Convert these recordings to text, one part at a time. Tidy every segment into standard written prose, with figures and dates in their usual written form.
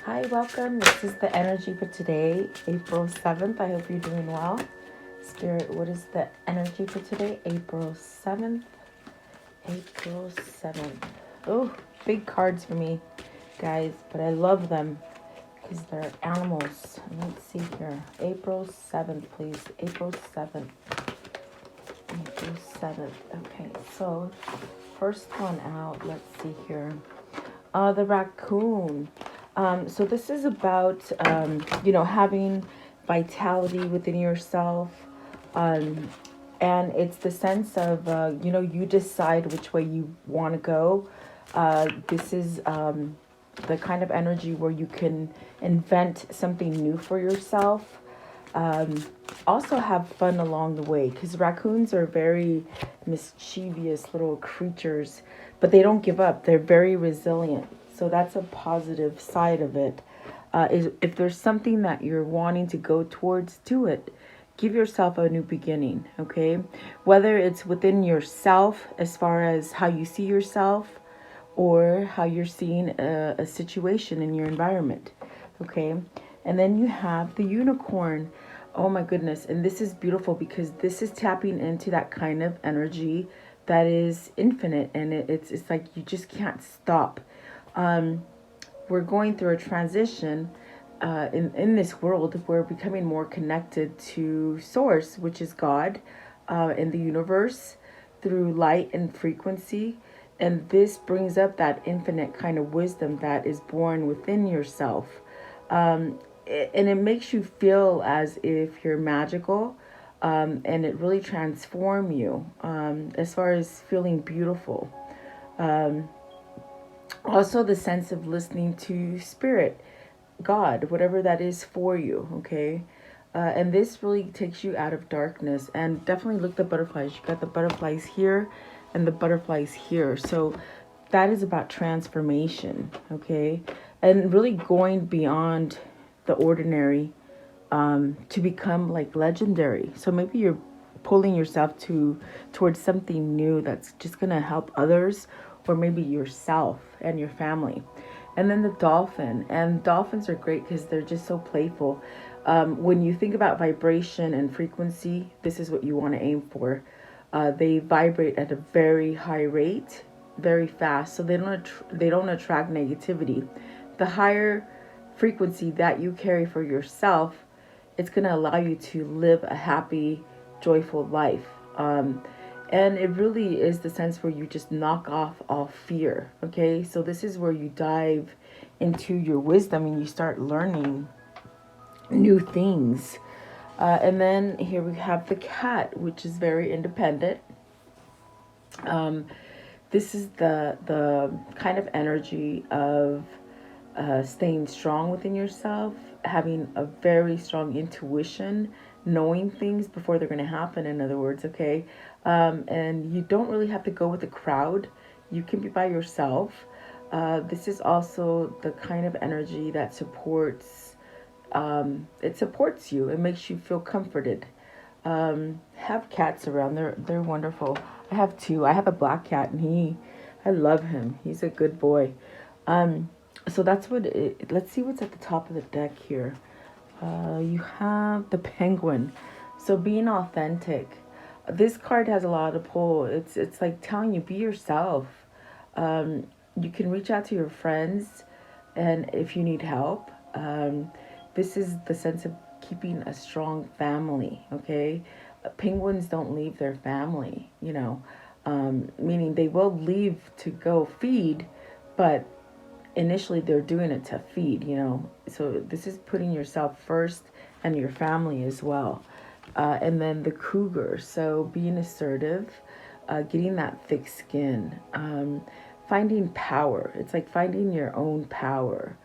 Hi, welcome. This is the energy for today, April 7th. I hope you're doing well. Spirit, what is the energy for today, April 7th? April 7th. Oh, big cards for me, guys, but I love them because they're animals. Let's see here. April 7th, please. April 7th. April 7th. Okay, so first one out. Let's see here. The raccoon. So this is about, having vitality within yourself. And it's the sense of, you decide which way you want to go. This is the kind of energy where you can invent something new for yourself. Also have fun along the way, because raccoons are very mischievous little creatures, but they don't give up. They're very resilient. So that's a positive side of it. Is if there's something that you're wanting to go towards, do it. Give yourself a new beginning, okay? Whether it's within yourself as far as how you see yourself, or how you're seeing a situation in your environment, okay? And then you have the unicorn. Oh my goodness. And this is beautiful because this is tapping into that kind of energy that is infinite, and it's like you just can't stop. We're going through a transition in this world. We're becoming more connected to source, which is God, in the universe, through light and frequency. And this brings up that infinite kind of wisdom that is born within yourself. And it makes you feel as if you're magical. And it really transforms you as far as feeling beautiful. Also, the sense of listening to spirit, God, whatever that is for you, okay? And this really takes you out of darkness. And definitely look at the butterflies. You got the butterflies here and the butterflies here. So that is about transformation, okay? And really going beyond the ordinary to become like legendary. So maybe you're pulling yourself towards something new that's just going to help others, or maybe yourself and your family. And then the dolphin. And dolphins are great because they're just so playful. When you think about vibration and frequency, this is what you want to aim for. They vibrate at a very high rate, very fast, so they don't attract negativity. The higher frequency that you carry for yourself, it's going to allow you to live a happy, joyful life. And it really is the sense where you just knock off all fear. Okay, so this is where you dive into your wisdom and you start learning new things. And then here we have the cat, which is very independent. This is the kind of energy of staying strong within yourself, having a very strong intuition, knowing things before they're going to happen, in other words, okay? And you don't really have to go with the crowd. You can be by yourself. This is also the kind of energy that supports, it supports you. It makes you feel comforted. Have cats around. They're wonderful. I have two. I have a black cat, and I love him. He's a good boy. So that's let's see what's at the top of the deck here. You have the penguin. So being authentic. This card has a lot of pull. It's like telling you, be yourself. You can reach out to your friends, and if you need help. This is the sense of keeping a strong family, okay? Penguins don't leave their family, meaning they will leave to go feed, but initially they're doing it to feed. So this is putting yourself first and your family as well. And then the cougar, so being assertive, getting that thick skin, finding power. It's like finding your own power.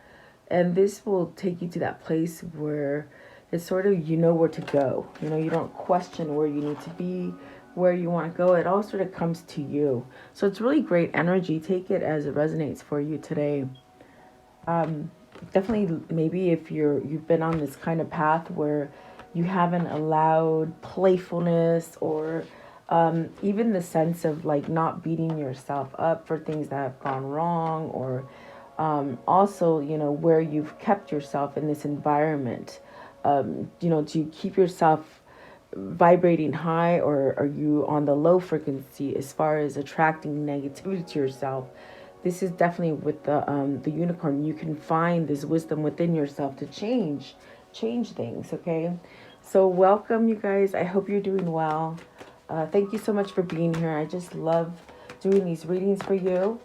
And this will take you to that place where it's sort of, where to go. You don't question where you need to be, where you want to go. It all sort of comes to you. So it's really great energy. Take it as it resonates for you today. Definitely, maybe if you've been on this kind of path where you haven't allowed playfulness, or even the sense of like not beating yourself up for things that have gone wrong, or Also, where you've kept yourself in this environment. Do you keep yourself vibrating high, or are you on the low frequency as far as attracting negativity to yourself? This is definitely with the unicorn. You can find this wisdom within yourself to change things. Okay, so welcome, you guys. I hope you're doing well. Thank you so much for being here. I just love doing these readings for you.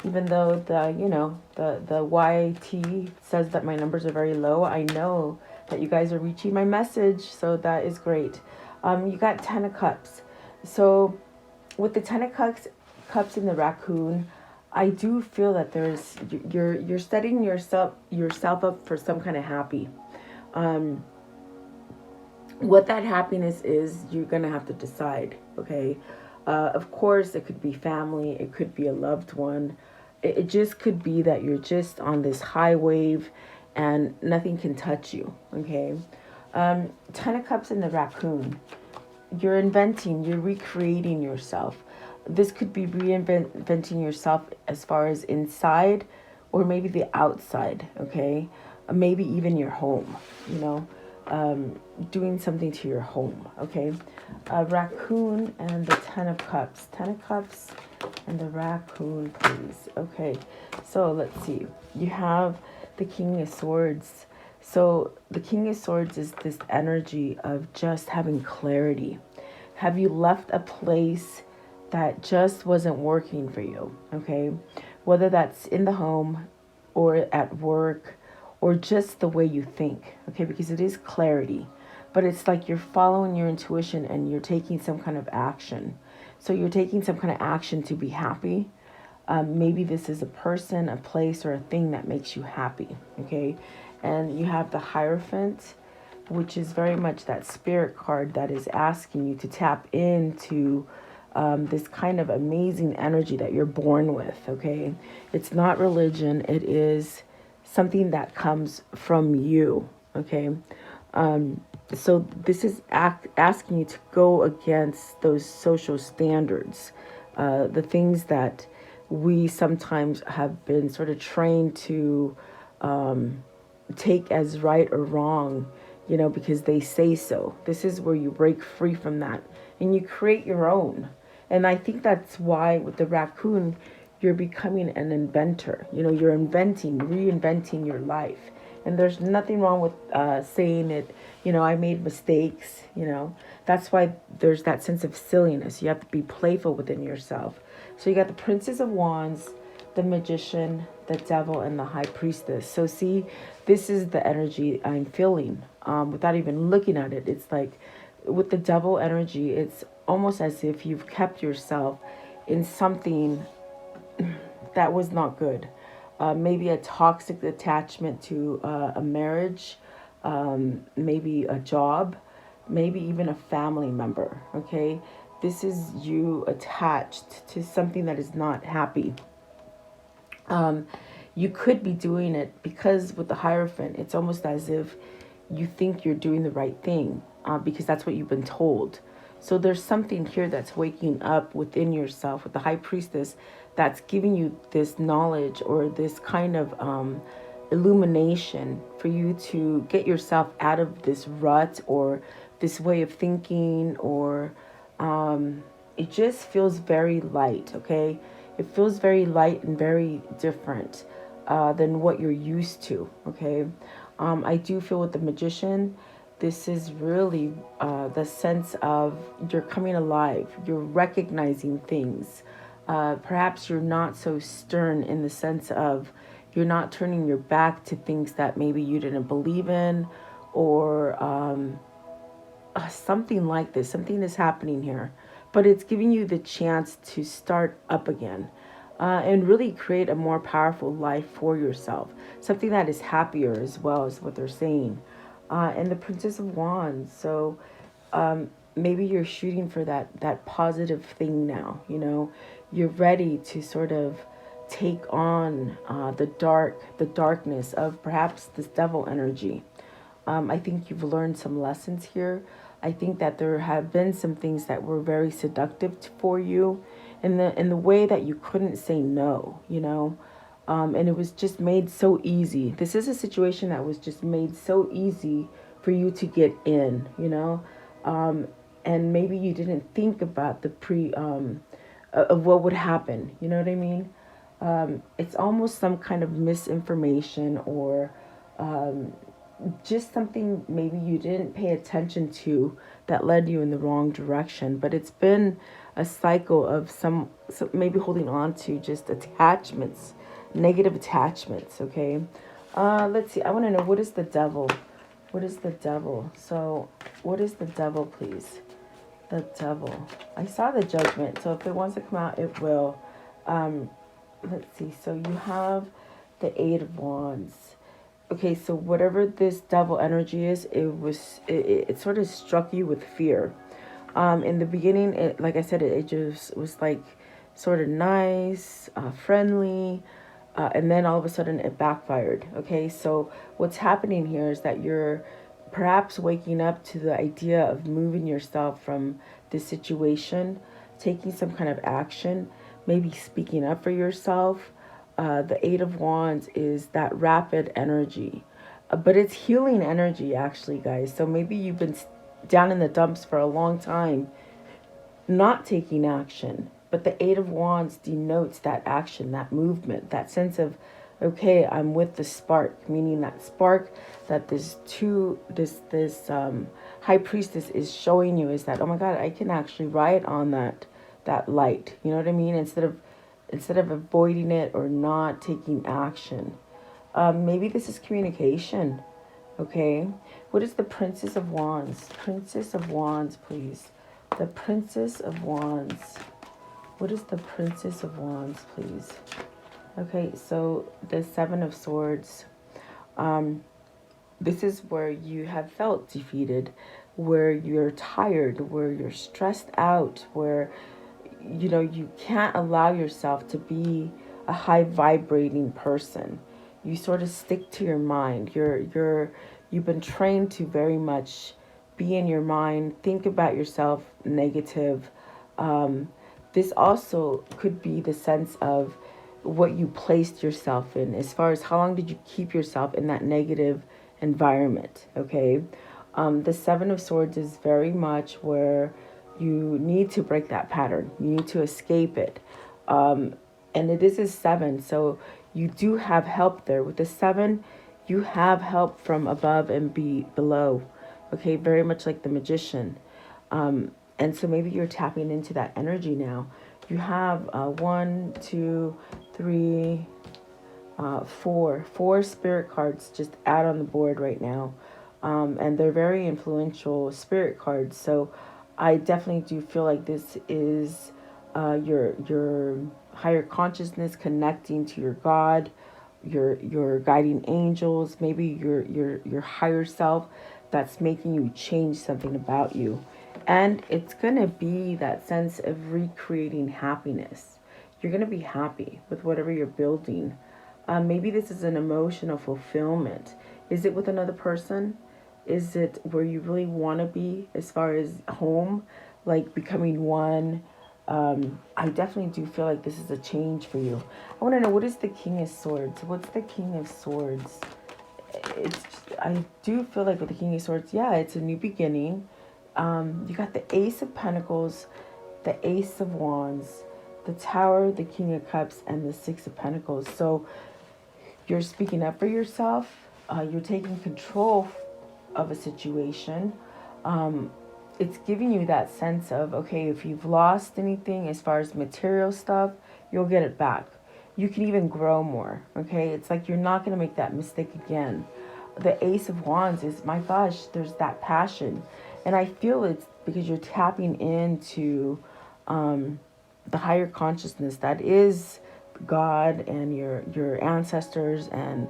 Even though the YT says that my numbers are very low, I know that you guys are reaching my message, so that is great. You got 10 of Cups. So with the 10 of Cups in the raccoon, I do feel that you're setting yourself up for some kind of happy. What that happiness is, you're gonna have to decide. Okay, of course, it could be family, it could be a loved one. It just could be that you're just on this high wave and nothing can touch you. Okay, 10 of Cups in the raccoon. You're you're recreating yourself. This could be reinventing yourself as far as inside, or maybe the outside. Okay, maybe even your home. Doing something to your home. Okay, raccoon and the 10 of Cups. 10 of Cups and the raccoon, please. Okay, so let's see. You have the King of Swords. So the King of Swords is this energy of just having clarity. Have you left a place that just wasn't working for you? Okay, whether that's in the home or at work, or just the way you think. Okay, because it is clarity, but it's like you're following your intuition and you're taking some kind of action. So you're taking some kind of action to be happy. Maybe this is a person, a place, or a thing that makes you happy. Okay, and you have the Hierophant, which is very much that spirit card that is asking you to tap into this kind of amazing energy that you're born with. Okay, it's not religion, it is something that comes from you. Okay, so this is asking you to go against those social standards, the things that we sometimes have been sort of trained to take as right or wrong, because they say so. This is where you break free from that and you create your own. And I think that's why with the raccoon, you're becoming an inventor. You're reinventing your life. And there's nothing wrong with saying it, I made mistakes. That's why there's that sense of silliness. You have to be playful within yourself. So you got the Princess of Wands, the Magician, the Devil, and the High Priestess. So see, this is the energy I'm feeling without even looking at it. It's like with the Devil energy, it's almost as if you've kept yourself in something that was not good. Maybe a toxic attachment to a marriage, maybe a job, maybe even a family member. Okay, this is you attached to something that is not happy. You could be doing it because with the Hierophant, it's almost as if you think you're doing the right thing because that's what you've been told. So there's something here that's waking up within yourself with the High Priestess that's giving you this knowledge or this kind of illumination for you to get yourself out of this rut or this way of thinking, or it just feels very light. Okay, it feels very light and very different than what you're used to. Okay, I do feel with the Magician, this is really the sense of you're coming alive, you're recognizing things. Perhaps you're not so stern in the sense of you're not turning your back to things that maybe you didn't believe in, or something like this. Something is happening here, but it's giving you the chance to start up again and really create a more powerful life for yourself. Something that is happier as well, is what they're saying. And the Princess of Wands. So maybe you're shooting for that positive thing now. You're ready to sort of take on the darkness of perhaps this devil energy. I think you've learned some lessons here. I think that there have been some things that were very seductive for you in the way that you couldn't say no. And it was just made so easy. This is a situation that was just made so easy for you to get in, and maybe you didn't think about the of what would happen. You know what I mean? It's almost some kind of misinformation, or just something maybe you didn't pay attention to that led you in the wrong direction. But it's been a cycle of some maybe holding on to just attachments, negative attachments. Okay, let's see. I want to know, what is the devil? What is the devil? So what is the devil, please? The devil. I saw the judgment, so if it wants to come out, it will. Let's see. So you have the Eight of Wands. Okay, so whatever this devil energy is, it sort of struck you with fear. In the beginning, like I said, it just was like sort of nice, friendly, and then all of a sudden it backfired. Okay, so what's happening here is that you're perhaps waking up to the idea of moving yourself from this situation, taking some kind of action, maybe speaking up for yourself. The Eight of Wands is that rapid energy, but it's healing energy, actually, guys. So maybe you've been down in the dumps for a long time, not taking action. But the Eight of Wands denotes that action, that movement, that sense of, okay, I'm with the spark, meaning that spark that this high priestess is showing you is that, oh my God, I can actually ride on that light. You know what I mean? Instead of avoiding it or not taking action. Maybe this is communication. Okay. What is the Princess of Wands? Princess of Wands, please. The Princess of Wands. What is the Princess of Wands, please? Okay, so the Seven of Swords. This is where you have felt defeated, where you're tired, where you're stressed out, where you can't allow yourself to be a high vibrating person. You sort of stick to your mind. You've been trained to very much be in your mind, think about yourself negative. This also could be the sense of what you placed yourself in, as far as how long did you keep yourself in that negative environment. Okay. The Seven of Swords is very much where you need to break that pattern. You need to escape it. And it is a seven. So you do have help there. With the seven, you have help from above and below. Okay, very much like the Magician. And so maybe you're tapping into that energy now. You have 1, 2, 3, 4 spirit cards just out on the board right now. And they're very influential spirit cards. So I definitely do feel like this is your higher consciousness connecting to your God, your guiding angels, maybe your higher self that's making you change something about you. And it's going to be that sense of recreating happiness. You're going to be happy with whatever you're building. Maybe this is an emotional fulfillment. Is it with another person? Is it where you really want to be as far as home, like becoming one? I definitely do feel like this is a change for you. I want to know, what is the King of Swords? What's the King of Swords? I do feel like with the King of Swords, yeah, it's a new beginning. You got the Ace of Pentacles, the Ace of Wands, the Tower, the King of Cups, and the Six of Pentacles. So you're speaking up for yourself. You're taking control of a situation. It's giving you that sense of, okay, if you've lost anything as far as material stuff, you'll get it back. You can even grow more. Okay, it's like you're not going to make that mistake again. The Ace of Wands is, my gosh, there's that passion. And I feel it's because you're tapping into the higher consciousness that is God and your ancestors, and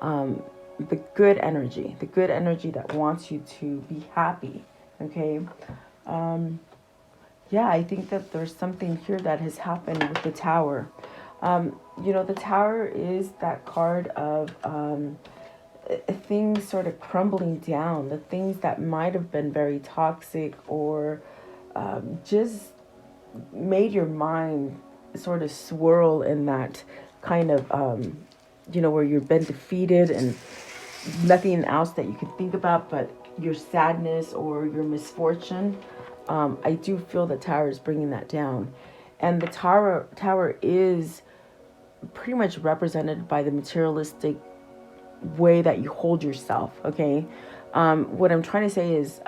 the good energy that wants you to be happy. Okay. Yeah, I think that there's something here that has happened with the Tower. The Tower is that card of things sort of crumbling down, the things that might have been very toxic, or just made your mind sort of swirl in that kind of, where you've been defeated and nothing else that you can think about but your sadness or your misfortune. I do feel the Tower is bringing that down. And the tower is pretty much represented by the materialistic way that you hold yourself, okay? What I'm trying to say is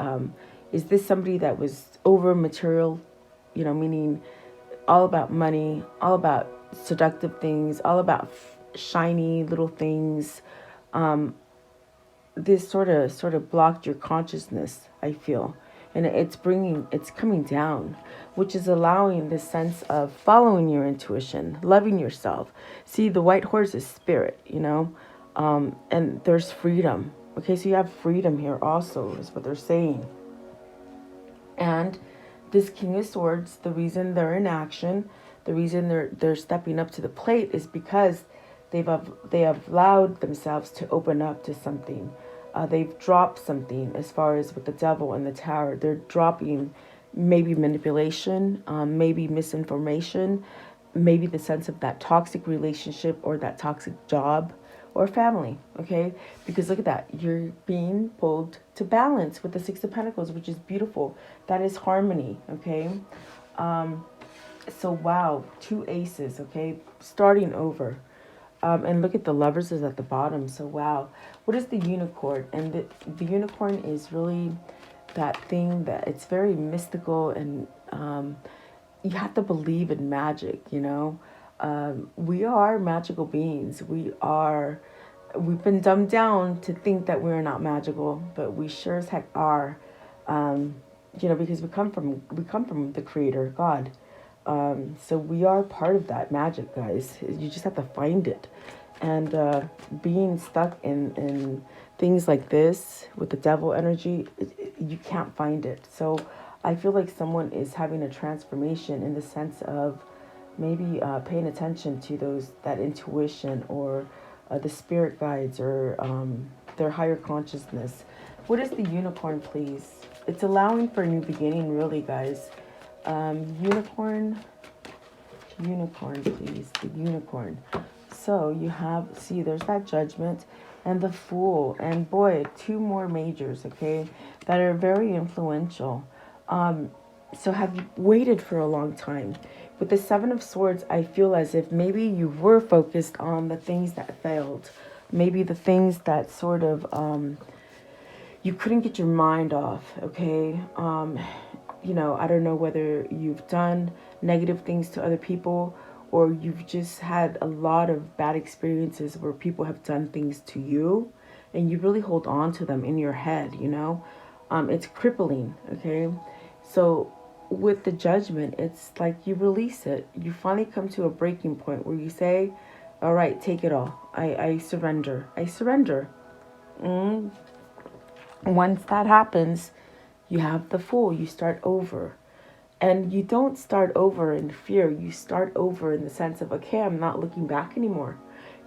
this somebody that was over material, meaning all about money, all about seductive things, all about shiny little things. This sort of blocked your consciousness, I feel. And it's coming down, which is allowing this sense of following your intuition, loving yourself. See, the white horse is spirit, and there's freedom. Okay, so you have freedom here also, is what they're saying. And this King of Swords, the reason they're in action, the reason they're stepping up to the plate is because they have allowed themselves to open up to something. They've dropped something as far as with the Devil and the Tower. They're dropping maybe manipulation, maybe misinformation, maybe the sense of that toxic relationship or that toxic job or family, okay? Because look at that. You're being pulled to balance with the Six of Pentacles, which is beautiful. That is harmony, okay? So, wow, 2 aces, okay? Starting over. And look at the Lovers is at the bottom. So, wow. What is the Unicorn? And the Unicorn is really that thing that it's very mystical, and you have to believe in magic, we are magical beings. We've been dumbed down to think that we're not magical, but we sure as heck are, because we come from the Creator, God. So we are part of that magic, guys. You just have to find it. And being stuck in things like this with the Devil energy, you can't find it. So I feel like someone is having a transformation in the sense of maybe paying attention to that intuition or the spirit guides or their higher consciousness. What is the Unicorn, please? It's allowing for a new beginning, really, guys. Unicorn, please. The Unicorn. So you there's that Judgment and the Fool. And boy, 2 more majors, okay, that are very influential. So have you waited for a long time? With the 7 of Swords, I feel as if maybe you were focused on the things that failed. Maybe the things that sort of you couldn't get your mind off, okay? I don't know whether you've done negative things to other people or you've just had a lot of bad experiences where people have done things to you and you really hold on to them in your head, It's crippling, okay? So with the Judgment, it's like you release it. You finally come to a breaking point where you say, all right, take it all. I surrender. I surrender. Once that happens, you have the Fool. You start over. And you don't start over in fear. You start over in the sense of, okay, I'm not looking back anymore.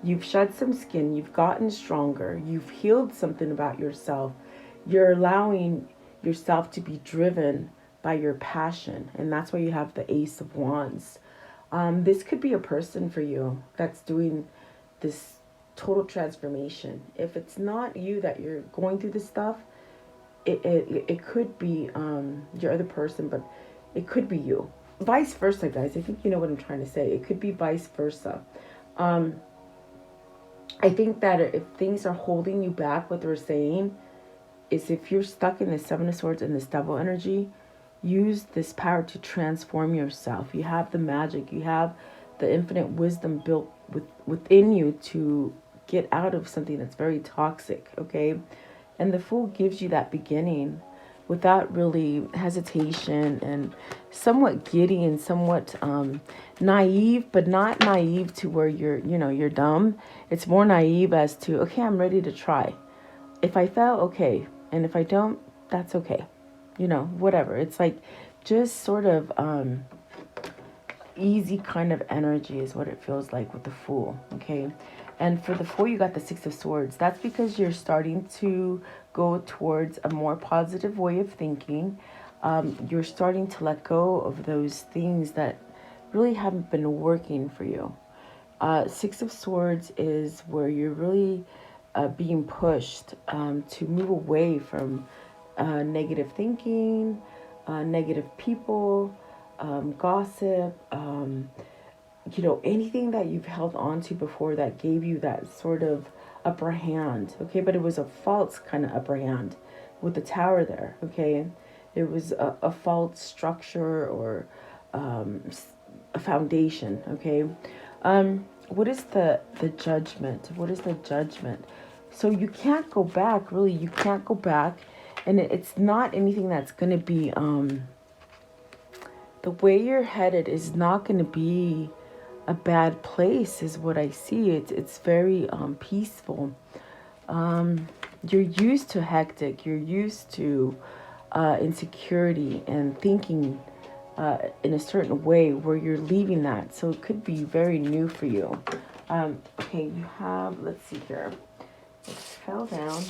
You've shed some skin. You've gotten stronger. You've healed something about yourself. You're allowing yourself to be driven by your passion. And that's why you have the Ace of Wands. This could be a person for you that's doing this total transformation. If it's not you that you're going through this stuff, it could be your other person, but it could be you. Vice versa, guys. I think you know what I'm trying to say. It could be vice versa. I think that if things are holding you back, what they're saying is if you're stuck in the 7 of Swords and this Devil energy, use this power to transform yourself. You have the magic. You have the infinite wisdom built within you to get out of something that's very toxic, okay? And the Fool gives you that beginning without really hesitation and somewhat giddy and somewhat naive, but not naive to where you're dumb. It's more naive as to, okay, I'm ready to try. If I fail, okay. And if I don't, that's okay. Whatever. It's like just sort of easy kind of energy is what it feels like with the Fool, okay? And for the Fool, you got the 6 of Swords. That's because you're starting to go towards a more positive way of thinking. You're starting to let go of those things that really haven't been working for you. Six of Swords is where you're really being pushed to move away from negative thinking, negative people, gossip, anything that you've held on to before that gave you that sort of upper hand, okay? But it was a false kind of upper hand with the tower there, okay? It was a false structure or a foundation, okay? What is the judgment? What is the judgment? So you can't go back, really. You can't go back. And it's not anything that's going to be, the way you're headed is not going to be a bad place, is what I see. It's very peaceful. You're used to hectic. You're used to insecurity and thinking in a certain way where you're leaving that. So it could be very new for you. Okay, you have, let's see here. It fell down.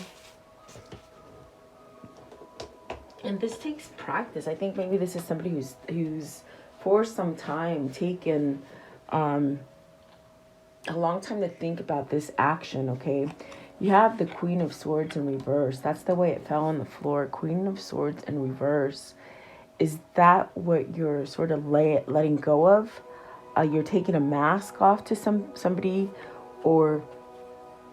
And this takes practice. I think maybe this is somebody who's for some time taken a long time to think about this action, okay? You have the Queen of Swords in reverse. That's the way it fell on the floor. Queen of Swords in reverse. Is that what you're sort of letting go of? You're taking a mask off to somebody, or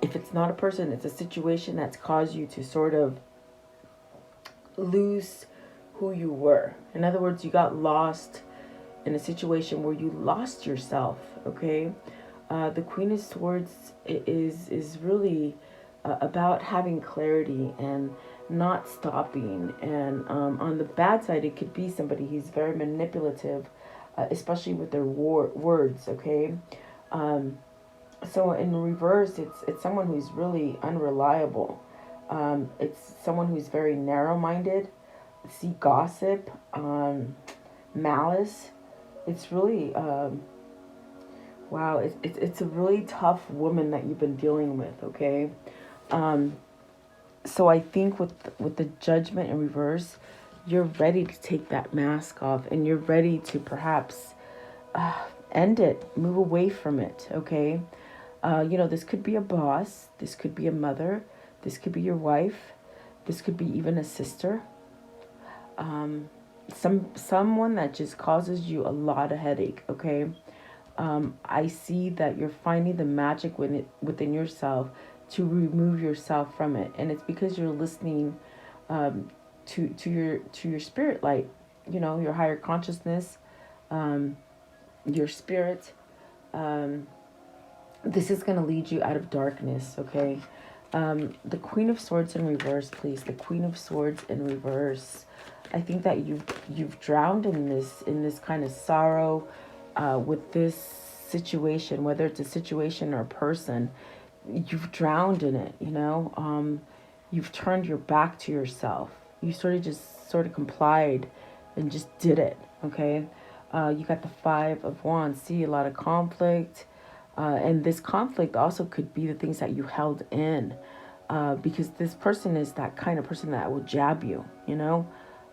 if it's not a person, it's a situation that's caused you to sort of lose who you were. In other words, you got lost in a situation where you lost yourself, okay? The Queen of Swords is really about having clarity and not stopping. And on the bad side, it could be somebody who's very manipulative, especially with their words, okay? So in reverse, it's someone who's really unreliable. It's someone who's very narrow-minded. See gossip, malice. It's really, wow, it's a really tough woman that you've been dealing with, okay? So I think with the judgment in reverse, you're ready to take that mask off, and you're ready to perhaps end it, move away from it, okay? This could be a boss, this could be a mother, this could be your wife, this could be even a sister. Someone that just causes you a lot of headache, okay? I see that you're finding the magic within yourself to remove yourself from it, and it's because you're listening to your spirit light, your higher consciousness, your spirit. This is going to lead you out of darkness, okay? The Queen of Swords in reverse, please. The Queen of Swords in reverse. I think that you've drowned in this kind of sorrow with this situation, whether it's a situation or a person. You've drowned in it, You've turned your back to yourself. You sort of complied and just did it, okay? You got the Five of Wands. See, a lot of conflict. And this conflict also could be the things that you held in, because this person is that kind of person that will jab you,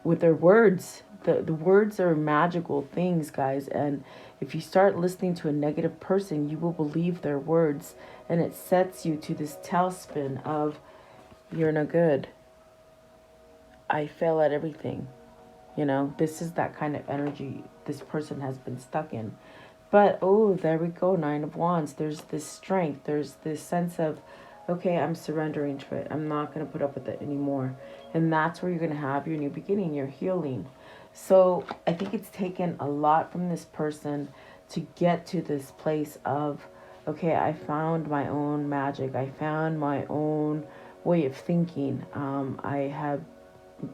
with their words. The words are magical things, guys. And if you start listening to a negative person, you will believe their words. And it sets you to this tailspin of, you're no good. I fail at everything. This is that kind of energy this person has been stuck in. But, oh, there we go, Nine of Wands. There's this strength. There's this sense of, okay, I'm surrendering to it. I'm not going to put up with it anymore. And that's where you're going to have your new beginning, your healing. So I think it's taken a lot from this person to get to this place of, okay, I found my own magic. I found my own way of thinking. I have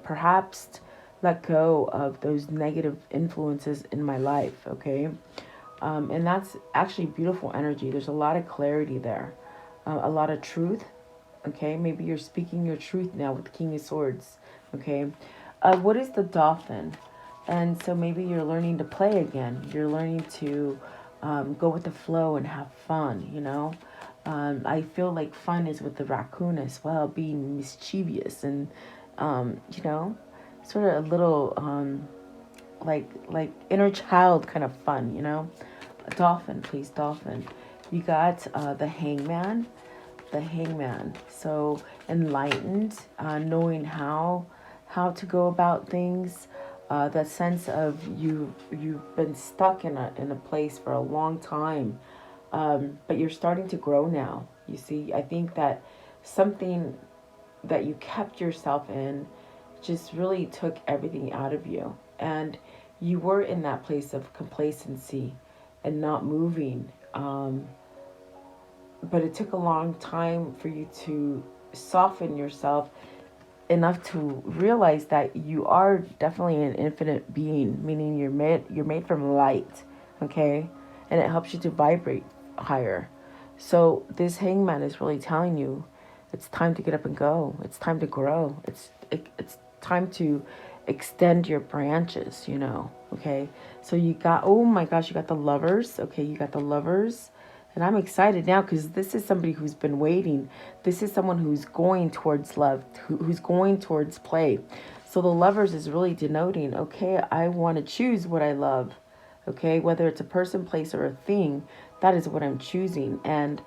perhaps let go of those negative influences in my life, okay? And that's actually beautiful energy. There's a lot of clarity there, a lot of truth. Okay, maybe you're speaking your truth now with the King of Swords. Okay, what is the Dolphin? And so maybe you're learning to play again. You're learning to go with the flow and have fun. I feel like fun is with the raccoon as well, being mischievous and sort of a little like inner child kind of fun. A dolphin, please, dolphin. You got the hangman. The hangman. So enlightened, knowing how to go about things. That sense of you've been stuck in a place for a long time, but you're starting to grow now. You see, I think that something that you kept yourself in just really took everything out of you, and you were in that place of complacency and not moving. But it took a long time for you to soften yourself enough to realize that you are definitely an infinite being, meaning you're made from light, okay? And it helps you to vibrate higher. So this hangman is really telling you it's time to get up and go. It's time to grow. It's time to extend your branches, okay? So you got, oh my gosh, you got the lovers. Okay, you got the lovers. And I'm excited now because this is somebody who's been waiting. This is someone who's going towards love, who's going towards play. So the lovers is really denoting, okay, I want to choose what I love. Okay, whether it's a person, place, or a thing, that is what I'm choosing. And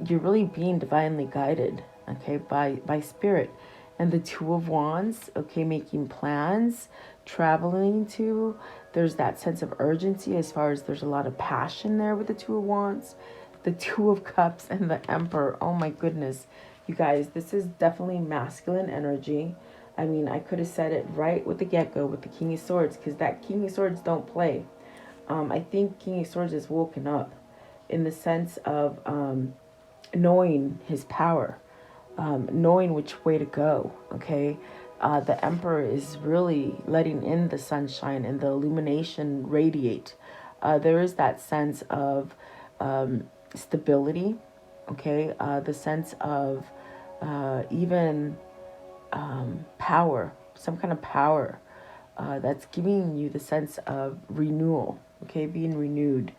you're really being divinely guided, okay, by spirit. And the Two of Wands, okay, making plans, traveling to. There's that sense of urgency as far as there's a lot of passion there with the Two of Wands. The Two of Cups and the Emperor. Oh my goodness. You guys, this is definitely masculine energy. I mean, I could have said it right with the get-go with the King of Swords, because that King of Swords don't play. I think King of Swords is woken up in the sense of knowing his power, knowing which way to go, okay? The Emperor is really letting in the sunshine and the illumination radiate. There is that sense of stability, okay? The sense of even power, some kind of power that's giving you the sense of renewal, okay? Being renewed.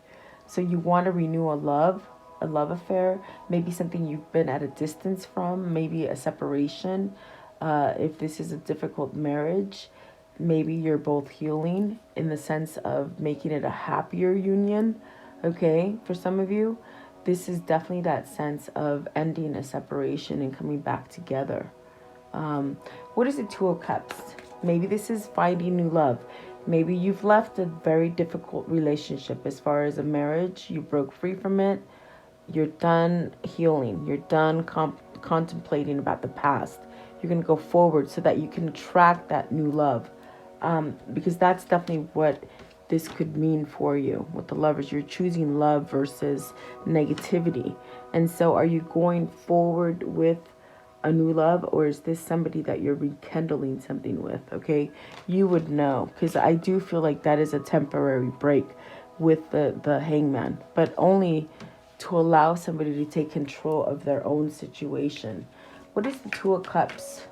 So you want to renew a love affair, maybe something you've been at a distance from, maybe a separation. If this is a difficult marriage, maybe you're both healing in the sense of making it a happier union, okay? For some of you, this is definitely that sense of ending a separation and coming back together. What is the Two of Cups? Maybe this is finding new love. Maybe you've left a very difficult relationship as far as a marriage. You broke free from it. You're done healing. You're done contemplating about the past. You're going to go forward so that you can attract that new love. Because that's definitely what this could mean for you with the lovers. You're choosing love versus negativity. And so are you going forward with a new love, or is this somebody that you're rekindling something with? Okay, you would know, because I do feel like that is a temporary break with the hangman, but only to allow somebody to take control of their own situation. What is the Two of Cups?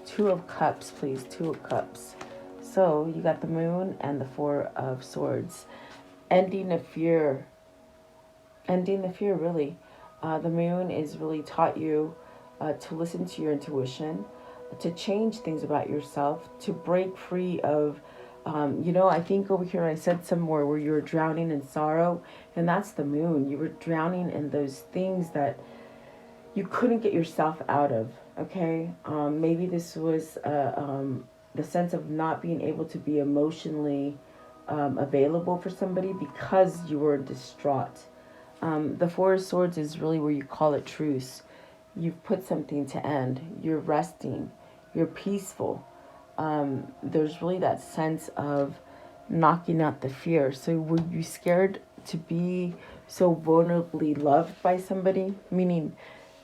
Two of Cups, please. Two of Cups. So you got the Moon and the Four of Swords. Ending the fear. Ending the fear, really. The Moon is really taught you to listen to your intuition, to change things about yourself, to break free of, I think over here I said somewhere where you were drowning in sorrow, and that's the Moon. You were drowning in those things that you couldn't get yourself out of, okay? Maybe this was the sense of not being able to be emotionally available for somebody because you were distraught. The Four of Swords is really where you call it truce. You've put something to end. You're resting. You're peaceful. There's really that sense of knocking out the fear. So were you scared to be so vulnerably loved by somebody? Meaning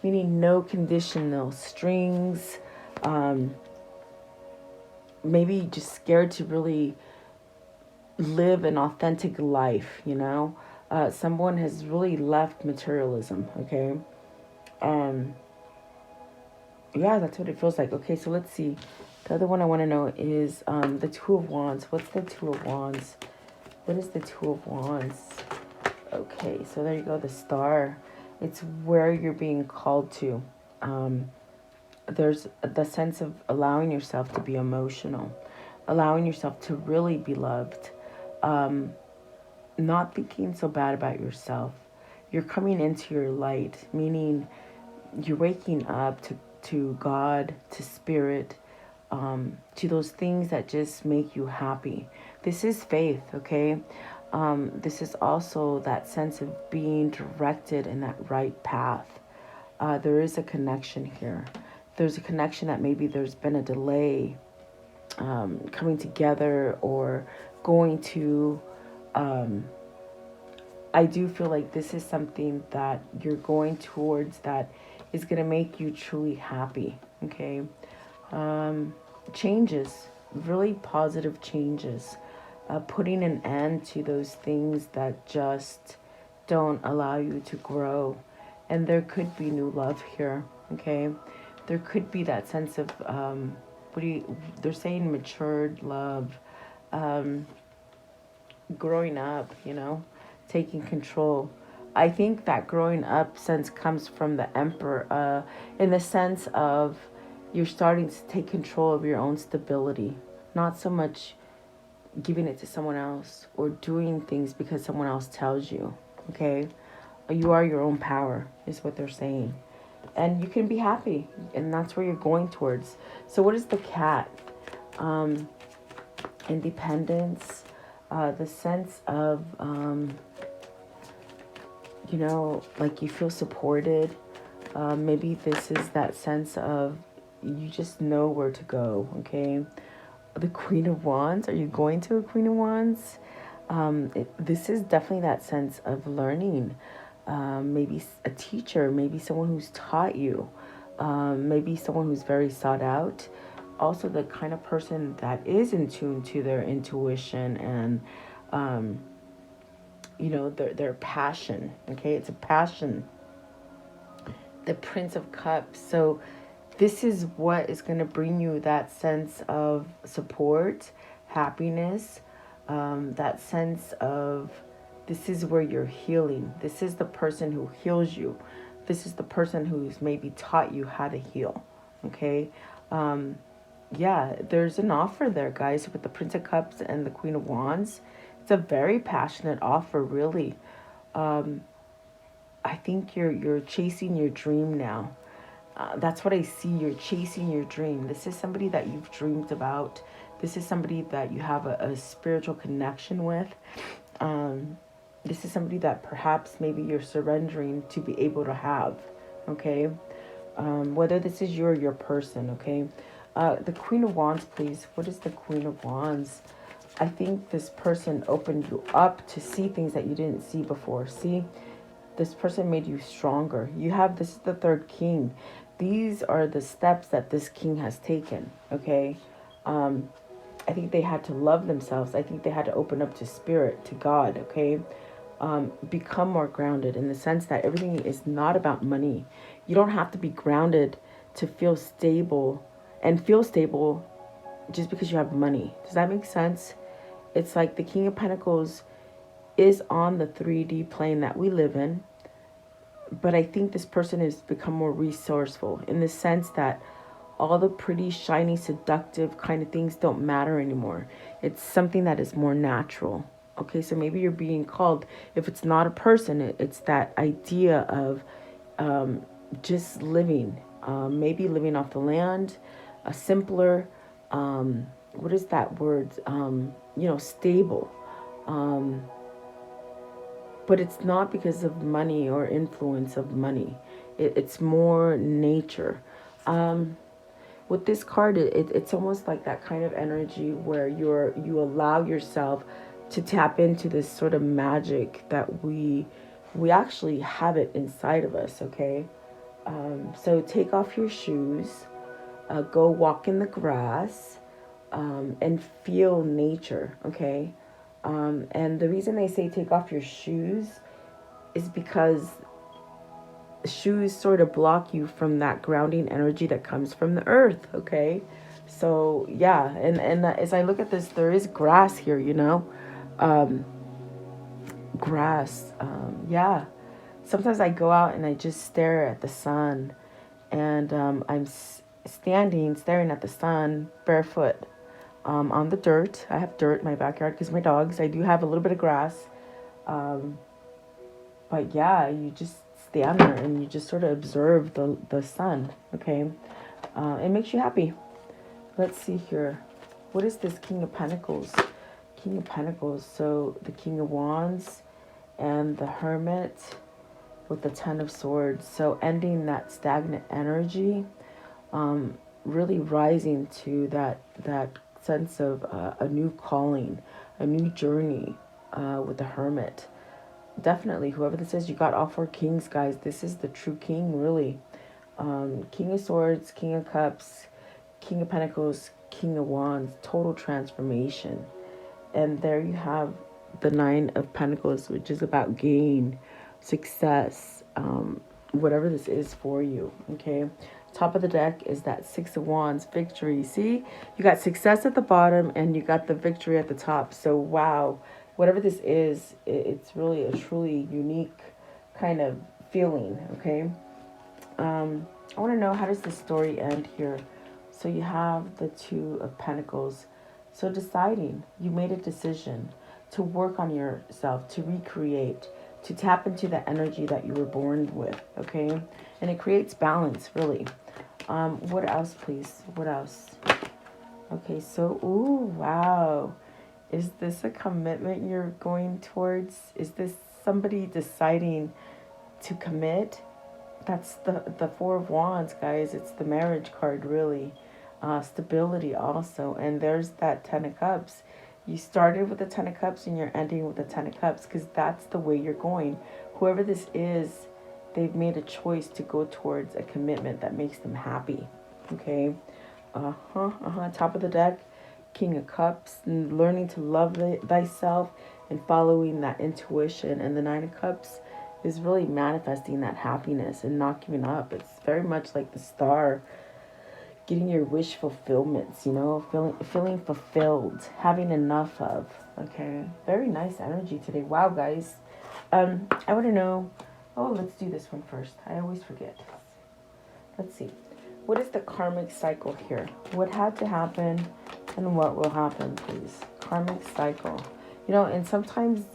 no conditional strings. Maybe just scared to really live an authentic life, Someone has really left materialism, okay? Yeah, that's what it feels like. Okay, so let's see. The other one I want to know is the Two of Wands. What's the Two of Wands? What is the Two of Wands? Okay, so there you go, the Star. It's where you're being called to. There's the sense of allowing yourself to be emotional, allowing yourself to really be loved, not thinking so bad about yourself. you're coming into your light, meaning you're waking up to God, to spirit, to those things that just make you happy. This is faith, okay? This is also that sense of being directed in that right path. There is a connection here. There's a connection that maybe there's been a delay coming together or going to. I do feel like this is something that you're going towards that is going to make you truly happy, okay? Changes, really positive changes, putting an end to those things that just don't allow you to grow. And there could be new love here, okay? There could be that sense of, they're saying matured love, growing up, taking control. I think that growing up sense comes from the emperor, in the sense of you're starting to take control of your own stability, not so much giving it to someone else or doing things because someone else tells you, okay? You are your own power, is what they're saying. And you can be happy, and that's where you're going towards. So what is the cat? Independence, the sense of, like you feel supported. Maybe this is that sense of you just know where to go, okay? The Queen of Wands, are you going to a Queen of Wands? This is definitely that sense of learning. Maybe a teacher, maybe someone who's taught you, maybe someone who's very sought out. Also the kind of person that is in tune to their intuition and, their passion, okay? It's a passion. The Prince of Cups. So this is what is going to bring you that sense of support, happiness, that sense of this is where you're healing. This is the person who heals you. This is the person who's maybe taught you how to heal, okay? Yeah, there's an offer there, guys, with the Prince of Cups and the Queen of Wands. It's a very passionate offer, really. I think you're chasing your dream now. That's what I see. You're chasing your dream. This is somebody that you've dreamed about. This is somebody that you have a spiritual connection with. This is somebody that perhaps maybe you're surrendering to be able to have, okay? Whether this is you or your person, okay? The Queen of Wands, please. What is the Queen of Wands? I think this person opened you up to see things that you didn't see before. See, this person made you stronger. This is the third king. These are the steps that this king has taken, okay? I think they had to love themselves. I think they had to open up to spirit, to God, okay? Become more grounded in the sense that everything is not about money. You don't have to be grounded to feel stable and feel stable just because you have money. Does that make sense? It's like the King of Pentacles is on the 3D plane that we live in. But I think this person has become more resourceful in the sense that all the pretty, shiny, seductive kind of things don't matter anymore. It's something that is more natural. Okay, so maybe you're being called, if it's not a person, it's that idea of just living. Maybe living off the land, a simpler, what is that word? Stable. But it's not because of money or influence of money. It's more nature. With this card, it's almost like that kind of energy where you allow yourself to tap into this sort of magic that we actually have it inside of us, okay? So take off your shoes, go walk in the grass, and feel nature, okay? And the reason they say take off your shoes is because shoes sort of block you from that grounding energy that comes from the earth, okay? So yeah, and as I look at this, there is grass here, grass. Yeah, sometimes I go out and I just stare at the sun, and I'm standing staring at the sun barefoot, on the dirt. I have dirt in my backyard because my dogs. I do have a little bit of grass. But yeah, you just stand there and you just sort of observe the sun, okay? It makes you happy. Let's see here. What is this King of Pentacles? King of Pentacles. So the King of Wands and the Hermit with the Ten of Swords. So ending that stagnant energy, really rising to that sense of a new calling, a new journey with the Hermit. Definitely, whoever this is, you got all four kings, guys. This is the true king, really. King of Swords, King of Cups, King of Pentacles, King of Wands, total transformation. And there you have the Nine of Pentacles, which is about gain, success, whatever this is for you, okay? Top of the deck is that Six of Wands, victory. See, you got success at the bottom and you got the victory at the top. So, wow, whatever this is, it's really a truly unique kind of feeling, okay? I want to know, how does the story end here? So you have the Two of Pentacles. So deciding, you made a decision to work on yourself, to recreate, to tap into the energy that you were born with, okay? And it creates balance, really. What else, please? What else? Okay, so, ooh, wow. Is this a commitment you're going towards? Is this somebody deciding to commit? That's the Four of Wands, guys. It's the marriage card, really. Stability also. And there's that Ten of Cups. You started with the Ten of Cups and you're ending with the Ten of Cups, because that's the way you're going. Whoever this is, they've made a choice to go towards a commitment that makes them happy. Okay. Top of the deck, King of Cups, and learning to love thyself and following that intuition. And the Nine of Cups is really manifesting that happiness and not giving up. It's very much like the Star, getting your wish fulfillments, you know, feeling fulfilled, having enough of. Okay, very nice energy today. Wow, guys. I want to know. Oh, let's do this one first. I always forget. Let's see. What is the karmic cycle here? What had to happen and what will happen, please? Karmic cycle. You know, and sometimes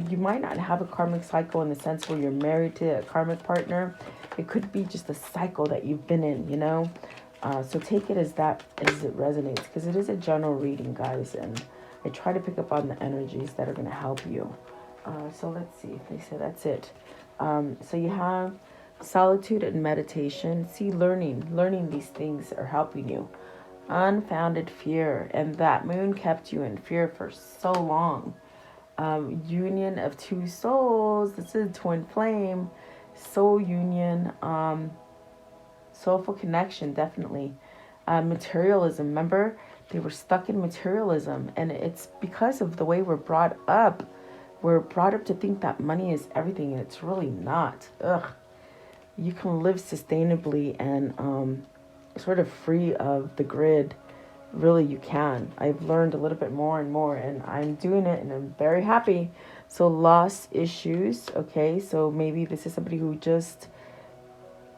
you might not have a karmic cycle in the sense where you're married to a karmic partner. It could be just a cycle that you've been in, you know. So take it as that, as it resonates, because it is a general reading, guys. And I try to pick up on the energies that are going to help you. So let's see. They say that's it. So you have solitude and meditation. See, learning these things are helping you. Unfounded fear, and that moon kept you in fear for so long. Union of two souls. This is twin flame, soul union, soulful connection, definitely. Materialism. Remember, they were stuck in materialism, and it's because of the way we're brought up. We're brought up to think that money is everything, and it's really not. Ugh. You can live sustainably and sort of free of the grid. Really, you can. I've learned a little bit more and more, and I'm doing it, and I'm very happy. So loss issues, okay? So maybe this is somebody who just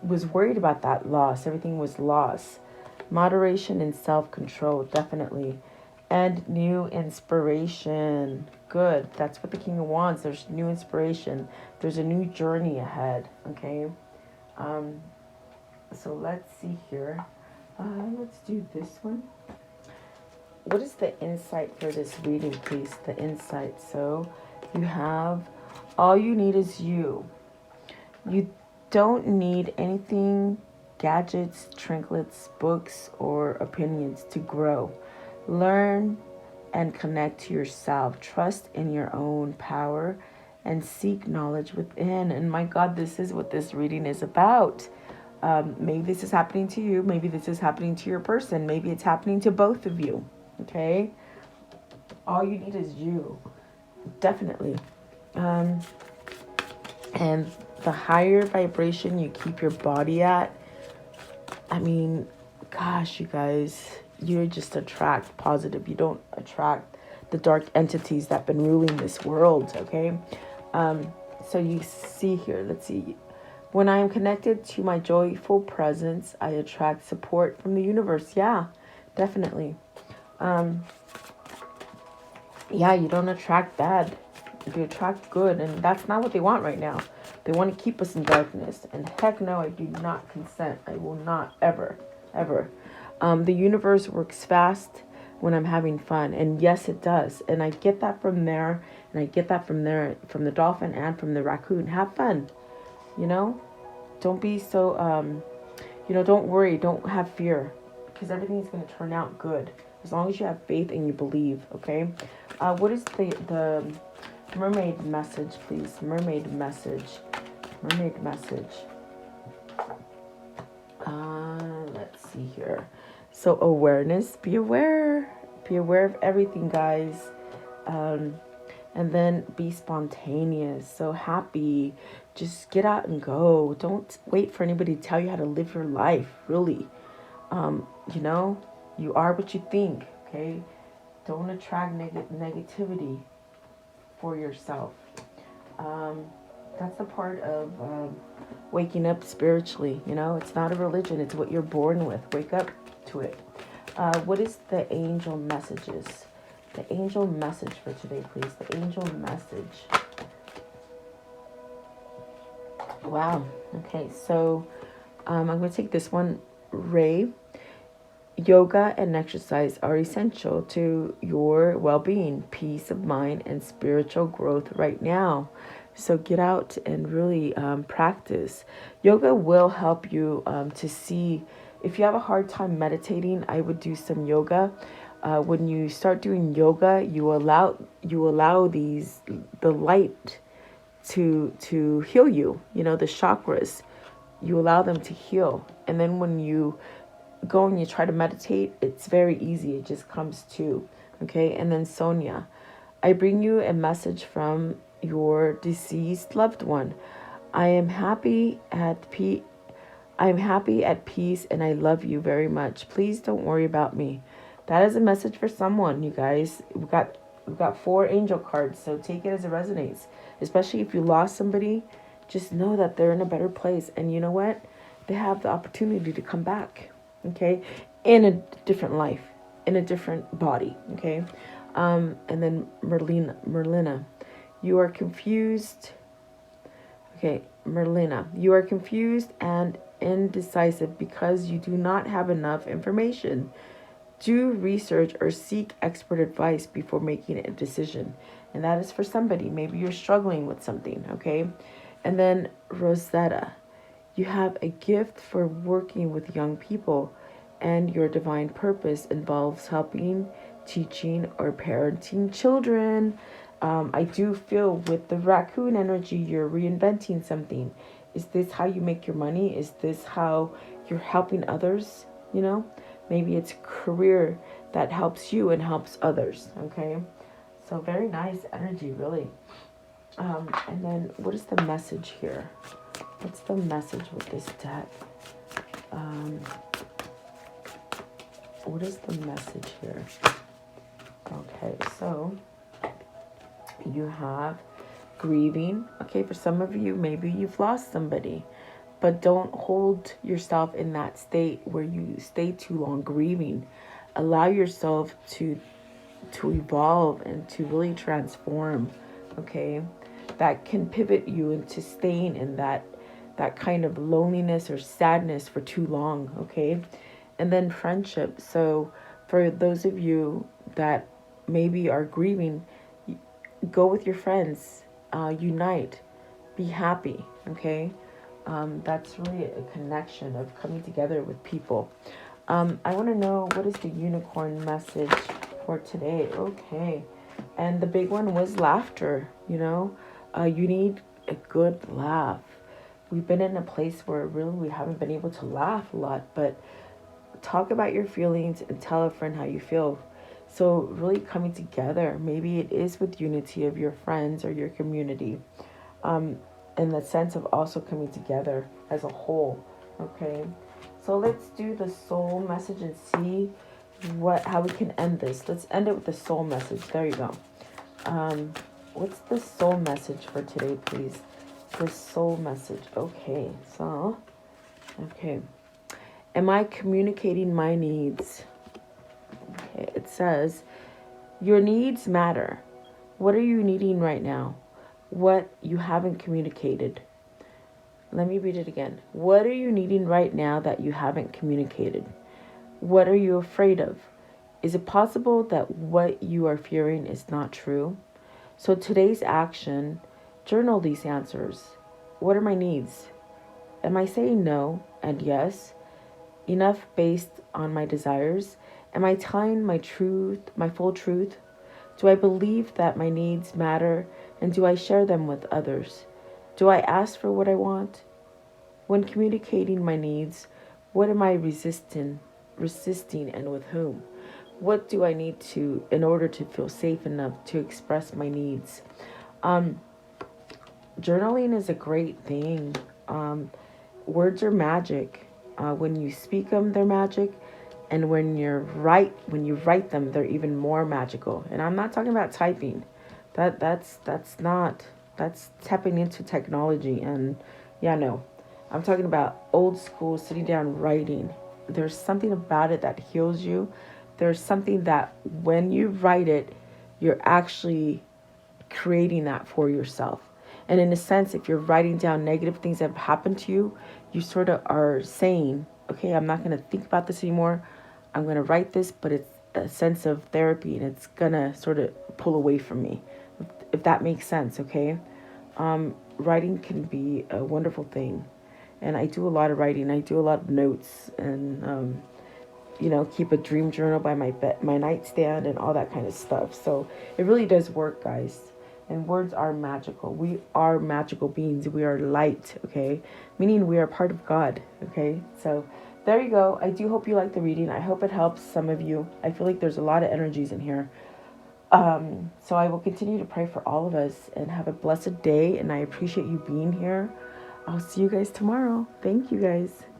was worried about that loss. Everything was loss. Moderation and self-control, definitely. And new inspiration. Good. That's what the King of Wands. There's new inspiration. There's a new journey ahead, okay? So let's see here. Let's do this one. What is the insight for this reading, please? The insight. So you have, all you need is you. You don't need anything, gadgets, trinkets, books, or opinions to grow. Learn and connect to yourself. Trust in your own power and seek knowledge within. And my God, this is what this reading is about. Maybe this is happening to you. Maybe this is happening to your person. Maybe it's happening to both of you. Okay? All you need is you. Definitely. And the higher vibration you keep your body at, I mean, gosh, you guys, you just attract positive. You don't attract the dark entities that have been ruling this world, okay? So you see here, let's see. When I am connected to my joyful presence, I attract support from the universe. Yeah, definitely. Yeah, you don't attract bad. You attract good, and that's not what they want right now. They want to keep us in darkness. And heck no, I do not consent. I will not ever, ever. The universe works fast when I'm having fun. And yes, it does. And I get that from there. And I get that from there, from the dolphin and from the raccoon. Have fun. You know? Don't be so, don't worry. Don't have fear. Because everything's going to turn out good. As long as you have faith and you believe. Okay? What is the mermaid message, please? Mermaid message. Mermaid message. Let's see here. So awareness, be aware. Be aware of everything, guys. And then be spontaneous. So happy. Just get out and go. Don't wait for anybody to tell you how to live your life, really. You are what you think, okay? Don't attract negativity for yourself. That's a part of waking up spiritually. It's not a religion. It's what you're born with. Wake up to it. What is the angel messages? The angel message for today, please. The angel message. Wow. Okay, so I'm going to take this one. Ray. Yoga and exercise are essential to your well-being, peace of mind, and spiritual growth right now. So get out and really practice. Yoga will help you to see. If you have a hard time meditating, I would do some yoga. When you start doing yoga, you allow the light to heal you. The chakras. You allow them to heal, and then when you go and you try to meditate, it's very easy. It just comes to. Okay. And then Sonia, I bring you a message from your deceased loved one. I am happy at peace. And I love you very much. Please don't worry about me. That is a message for someone, you guys. We've got 4 angel cards, so take it as it resonates. Especially if you lost somebody, just know that they're in a better place. And you know what? They have the opportunity to come back. Okay, in a different life, in a different body. Okay, and then Merlina, you are confused. Okay, Merlina, you are confused and indecisive because you do not have enough information. Do research or seek expert advice before making a decision. And that is for somebody. Maybe you're struggling with something. Okay, and then Rosetta. You have a gift for working with young people, and your divine purpose involves helping, teaching, or parenting children. I do feel with the raccoon energy, you're reinventing something. Is this how you make your money? Is this how you're helping others? Maybe it's a career that helps you and helps others. Okay, so very nice energy, really. And then what is the message here? What's the message with this deck? What is the message here? Okay, so you have grieving. Okay, for some of you, maybe you've lost somebody, but don't hold yourself in that state where you stay too long grieving. Allow yourself to evolve and to really transform. Okay, that can pivot you into staying in that kind of loneliness or sadness for too long. Okay, and then friendship. So for those of you that maybe are grieving, go with your friends, unite, be happy. Okay, that's really a connection of coming together with people. I want to know, what is the unicorn message for today? Okay, and the big one was laughter. You need a good laugh. We've been in a place where really we haven't been able to laugh a lot, but talk about your feelings and tell a friend how you feel. So really coming together, maybe it is with unity of your friends or your community, in the sense of also coming together as a whole. Okay, so let's do the soul message and see how we can end this. Let's end it with the soul message. There you go. What's the soul message for today, please? The soul message. Okay, am I communicating my needs? Okay, it says, your needs matter. What are you needing right now? What you haven't communicated? Let me read it again. What are you needing right now that you haven't communicated? What are you afraid of? Is it possible that what you are fearing is not true? So today's action, journal these answers. What are my needs? Am I saying no and yes enough based on my desires? Am I telling my truth, my full truth? Do I believe that my needs matter, and do I share them with others? Do I ask for what I want? When communicating my needs, what am I resisting and with whom? What do I need to in order to feel safe enough to express my needs? Um, Journaling is a great thing. Words are magic. When you speak them, they're magic, and when you write them, they're even more magical. And I'm not talking about typing. That's not that's tapping into technology. And yeah, no, I'm talking about old school sitting down writing. There's something about it that heals you. There's something that when you write it, you're actually creating that for yourself. And in a sense, if you're writing down negative things that have happened to you, you sort of are saying, okay, I'm not going to think about this anymore. I'm going to write this, but it's a sense of therapy and it's going to sort of pull away from me, if that makes sense, okay? Writing can be a wonderful thing. And I do a lot of writing. I do a lot of notes and, keep a dream journal by my nightstand and all that kind of stuff. So it really does work, guys. And words are magical. We are magical beings. We are light, okay? Meaning we are part of God, okay? So there you go. I do hope you like the reading. I hope it helps some of you. I feel like there's a lot of energies in here. So I will continue to pray for all of us and have a blessed day. And I appreciate you being here. I'll see you guys tomorrow. Thank you, guys.